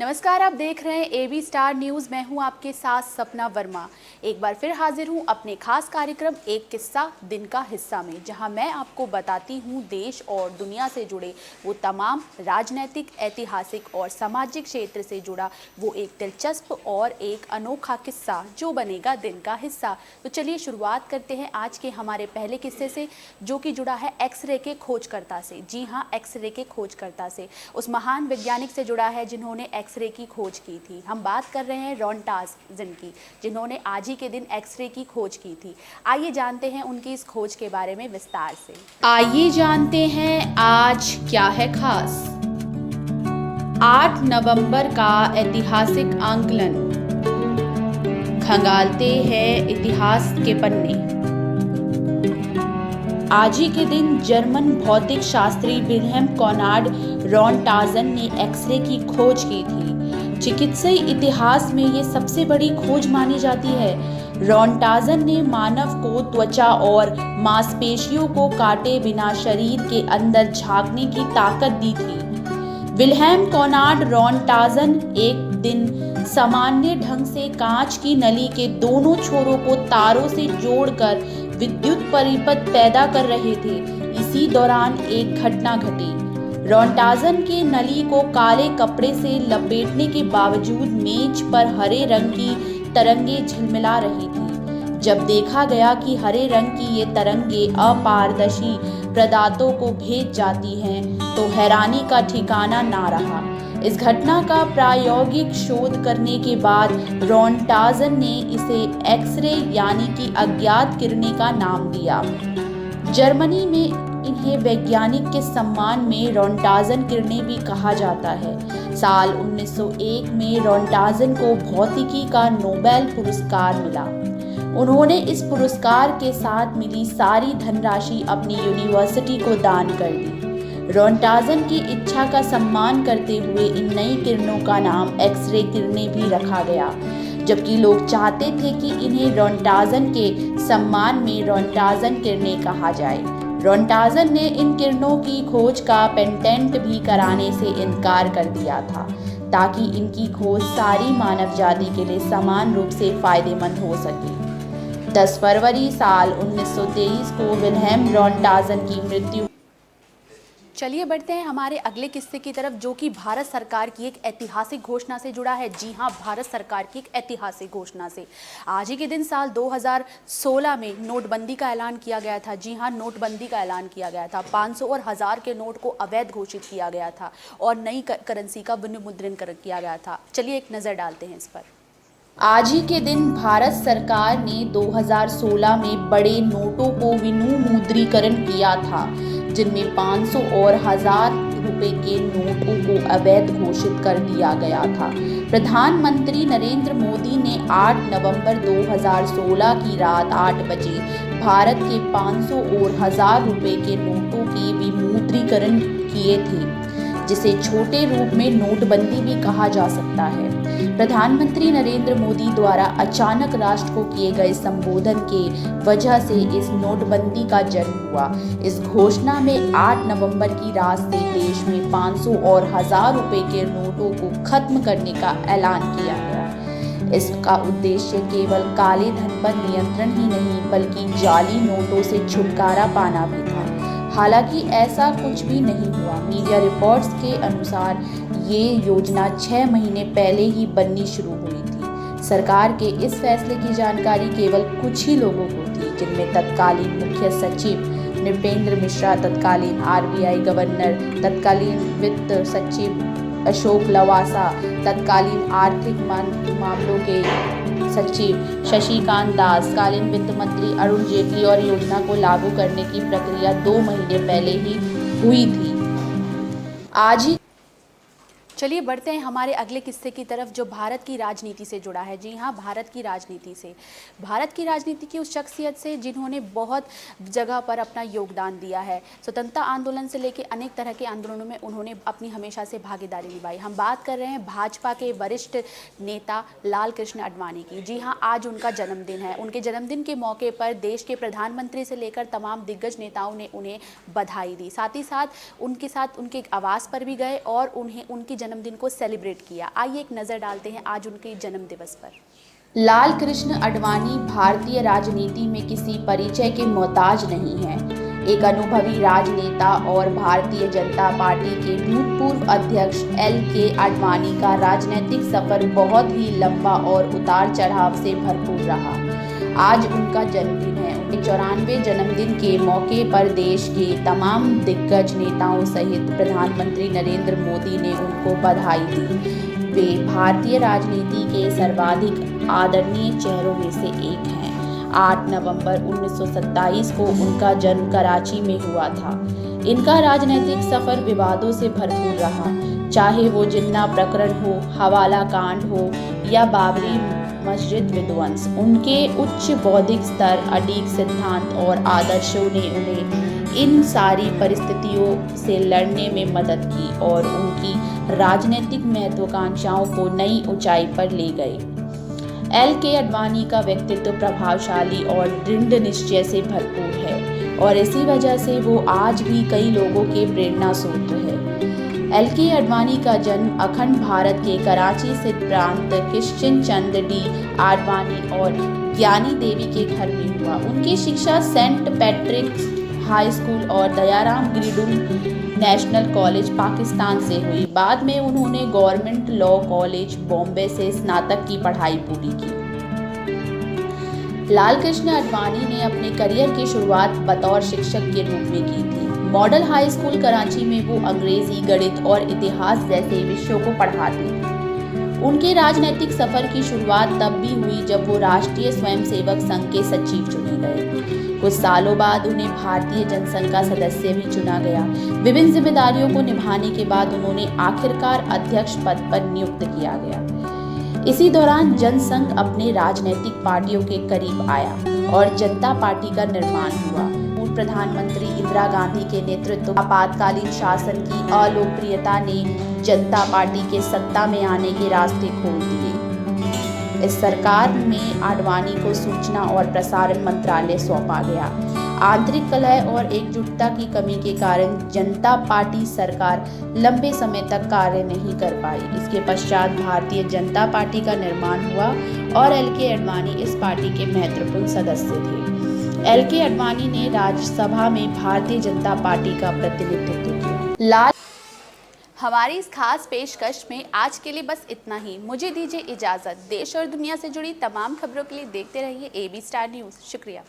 नमस्कार, आप देख रहे हैं एबी स्टार न्यूज़। मैं हूं आपके साथ सपना वर्मा। एक बार फिर हाजिर हूं अपने खास कार्यक्रम एक किस्सा दिन का हिस्सा में, जहां मैं आपको बताती हूं देश और दुनिया से जुड़े वो तमाम राजनीतिक, ऐतिहासिक और सामाजिक क्षेत्र से जुड़ा वो एक दिलचस्प और एक अनोखा किस्सा जो बनेगा दिन का हिस्सा। तो चलिए शुरुआत करते हैं आज के हमारे पहले किस्से से, जो कि जुड़ा है एक्सरे के खोजकर्ता से। जी हाँ, एक्सरे के खोजकर्ता से, उस महान वैज्ञानिक से जुड़ा है जिन्होंने एक्सरे की खोज की थी। हम बात कर रहे हैं रॉन्टाजन की, जिन्होंने आज ही के दिन एक्सरे की खोज की थी। आइए जानते हैं उनकी इस खोज के बारे में विस्तार से। आइए जानते हैं आज क्या है खास। 8 नवंबर का ऐतिहासिक आंकलन, खंगालते हैं इतिहास के पन्ने। आज ही के दिन जर्मन भौतिक शास्त्री विल्हेम कॉनराड रॉन्टाजन ने एक्सरे की खोज की थी। चिकित्सीय इतिहास में ये सबसे बड़ी खोज मानी जाती है। रॉन्टाजन ने मानव को त्वचा और मांसपेशियों को काटे बिना शरीर के अंदर झांकने की ताकत दी थी। विल्हेम कॉनराड रॉन्टाजन एक दिन सामान्य ढंग से कांच की नली के दोनों छोरों को तारों से जोड़कर विद्युत परिपथ पैदा कर रहे थे। इसी दौरान एक घटना घटी। रॉन्टाजन के नली को काले कपड़े से लपेटने के बावजूद मेज पर हरे रंग की तरंगे झिलमिला रही थी। जब देखा गया कि हरे रंग की ये तरंगे अपारदर्शी पदार्थों को भेज जाती हैं, तो हैरानी का ठिकाना ना रहा। इस घटना का प्रायोगिक शोध करने के बाद रॉन्टाजन ने इसे एक्सरे यानी कि अज्ञात किरणें का नाम दिया। जर्मनी में इन्हें वैज्ञानिक के सम्मान में रॉन्टाजन किरणें भी कहा जाता है। साल 1901 में रॉन्टाजन को भौतिकी का नोबेल पुरस्कार मिला। उन्होंने इस पुरस्कार के साथ मिली सारी धनराशि अपनी यूनिवर्सिटी को दान कर दी। रॉन्टाजन की इच्छा का सम्मान करते हुए इन नई किरणों का नाम एक्सरे किरणें भी रखा गया, जबकि लोग चाहते थे कि इन्हें रॉन्टाजन के सम्मान में रॉन्टाजन किरणें कहा जाए। रॉन्टाजन ने इन किरणों की खोज का पेटेंट भी कराने से इनकार कर दिया था, ताकि इनकी खोज सारी मानव जाति के लिए समान रूप से फायदेमंद हो सके। 10 फरवरी साल 1923 को विल्हेम रॉन्टाजन की मृत्यु। चलिए बढ़ते हैं हमारे अगले किस्से की तरफ, जो कि भारत सरकार की एक ऐतिहासिक घोषणा से जुड़ा है। जी हां, भारत सरकार की एक ऐतिहासिक घोषणा से। आज ही के दिन साल 2016 में नोटबंदी का ऐलान किया गया था। जी हां, नोटबंदी का ऐलान किया गया था। 500 और 1000 के नोट को अवैध घोषित किया गया था और नई करेंसी का विनिमुद्रण किया गया था। चलिए एक नज़र डालते हैं इस पर। आज ही के दिन भारत सरकार ने 2016 में बड़े नोटों को विनिमुद्रीकरण किया था, जिनमें 500 और 1000 रुपए के नोटों को अवैध घोषित कर दिया गया था। प्रधानमंत्री नरेंद्र मोदी ने 8 नवंबर 2016 की रात 8 बजे भारत के 500 और 1000 रुपए के नोटों के विमुद्रीकरण किए थे, जिसे छोटे रूप में नोटबंदी भी कहा जा सकता है। प्रधानमंत्री नरेंद्र मोदी द्वारा अचानक राष्ट्र को किए गए संबोधन के वजह से इस नोटबंदी का जन्म हुआ। इस घोषणा में 8 नवंबर की रात से देश में 500 और 1000 रुपए के नोटों को खत्म करने का ऐलान किया गया। इसका उद्देश्य केवल काले धन पर नियंत्रण ही नहीं, बल्कि जाली नोटों से छुटकारा पाना भी था। हालांकि ऐसा कुछ भी नहीं हुआ। मीडिया रिपोर्ट्स के अनुसार ये योजना 6 महीने पहले ही बननी शुरू हुई थी। सरकार के इस फैसले की जानकारी केवल कुछ ही लोगों को थी, जिनमें तत्कालीन मुख्य सचिव नृपेंद्र मिश्रा, तत्कालीन आरबीआई गवर्नर, तत्कालीन वित्त सचिव अशोक लवासा, तत्कालीन आर्थिक मामलों के सचिव शशिकांत दास, तत्कालीन वित्त मंत्री अरुण जेटली और योजना को लागू करने की प्रक्रिया 2 महीने पहले ही हुई थी। आज ही चलिए बढ़ते हैं हमारे अगले किस्से की तरफ, जो भारत की राजनीति से जुड़ा है। जी हाँ, भारत की राजनीति से, भारत की राजनीति की उस शख्सियत से जिन्होंने बहुत जगह पर अपना योगदान दिया है। स्वतंत्रता आंदोलन से लेकर अनेक तरह के आंदोलनों में उन्होंने अपनी हमेशा से भागीदारी निभाई। हम बात कर रहे हैं भाजपा के वरिष्ठ नेता लाल कृष्ण आडवाणी की। जी हाँ, आज उनका जन्मदिन है। उनके जन्मदिन के मौके पर देश के प्रधानमंत्री से लेकर तमाम दिग्गज नेताओं ने उन्हें बधाई दी। साथ ही साथ उनके आवास पर भी गए और उन्हें उनकी जन्मदिन को सेलिब्रेट किया। आइए एक नज़र डालते हैं आज उनके जन्म दिवस पर। लाल कृष्ण आडवाणी भारतीय राजनीति में किसी परिचय के मोहताज नहीं है। एक अनुभवी राजनेता और भारतीय जनता पार्टी के भूतपूर्व अध्यक्ष LK आडवाणी का राजनीतिक सफर बहुत ही लंबा और उतार चढ़ाव से भरपूर रहा। आज उनका जन्मदिन है। उनके 94वें जन्मदिन के मौके पर देश के तमाम दिग्गज नेताओं सहित प्रधानमंत्री नरेंद्र मोदी ने उनको बधाई दी। वे भारतीय राजनीति के सर्वाधिक आदरणीय चेहरों में से एक हैं। 8 नवंबर 1927 को उनका जन्म कराची में हुआ था। इनका राजनीतिक सफर विवादों से भरपूर रहा, चाहे वो जिन्ना प्रकरण हो, हवाला कांड हो या बाबरी मस्जिद विध्वंस। उनके उच्च बौद्धिक स्तर, अडिग सिद्धांत और आदर्शों ने उन्हें इन सारी परिस्थितियों से लड़ने में मदद की और उनकी राजनीतिक महत्वाकांक्षाओं को नई ऊंचाई पर ले गए। LK आडवाणी का व्यक्तित्व प्रभावशाली और दृढ़ निश्चय से भरपूर है और इसी वजह से वो आज भी कई लोगों के प्रेरणा स्रोत है। LK आडवाणी का जन्म अखंड भारत के कराची स्थित प्रांत क्रिश्चियन चंद्र D आडवाणी और ज्ञानी देवी के घर में हुआ। उनकी शिक्षा सेंट पैट्रिक हाई स्कूल और दयाराम गिरिडूम नेशनल कॉलेज पाकिस्तान से हुई। बाद में उन्होंने गवर्नमेंट लॉ कॉलेज बॉम्बे से स्नातक की पढ़ाई पूरी की। लाल कृष्ण आडवाणी ने अपने करियर की शुरुआत बतौर शिक्षक के रूप में की थी। मॉडल हाई स्कूल कराची में वो अंग्रेजी, गणित और इतिहास जैसे विषयों को पढ़ाती थी। उनके राजनीतिक सफर की शुरुआत तब भी हुई जब वो राष्ट्रीय स्वयंसेवक संघ के सचिव चुने गए। कुछ सालों बाद उन्हें भारतीय जनसंघ का सदस्य भी चुना गया। विभिन्न जिम्मेदारियों को निभाने के बाद उन्होंने आखिरकार अध्यक्ष पद पर नियुक्त किया गया। इसी दौरान जनसंघ अपने राजनीतिक पार्टियों के करीब आया और जनता पार्टी का निर्माण हुआ। पूर्व प्रधानमंत्री इंदिरा गांधी के नेतृत्व आपातकालीन शासन की अलोकप्रियता ने जनता पार्टी के सत्ता में आने के रास्ते खोल दिए। इस सरकार में आडवाणी को सूचना और प्रसारण मंत्रालय सौंपा गया। आंतरिक कलह और एकजुटता की कमी के कारण जनता पार्टी सरकार लंबे समय तक कार्य नहीं कर पाई। इसके पश्चात भारतीय जनता पार्टी का निर्माण हुआ और LK आडवाणी इस पार्टी के महत्वपूर्ण सदस्य थे। LK आडवाणी ने राज्यसभा में भारतीय जनता पार्टी का प्रतिनिधित्व किया। हमारी इस खास पेशकश में आज के लिए बस इतना ही। मुझे दीजिए इजाज़त। देश और दुनिया से जुड़ी तमाम खबरों के लिए देखते रहिए AB स्टार न्यूज़। शुक्रिया।